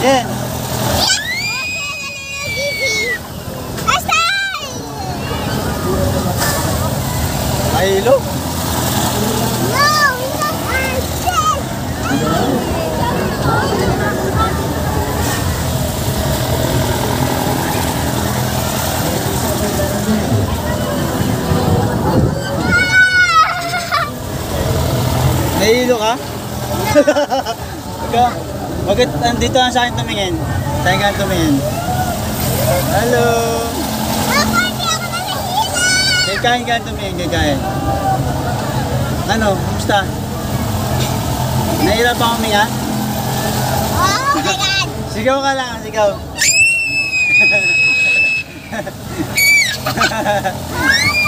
Yan. Mahilo? Nahihilo ka? Bakit andito lang sa akin tumingin? Saan ka tumingin? Hello! Kaya ka tumingin, kaya. Ano? Kumusta? Nahihirap ako huminga? Oh my God! Sigaw ka lang, sigaw. Oh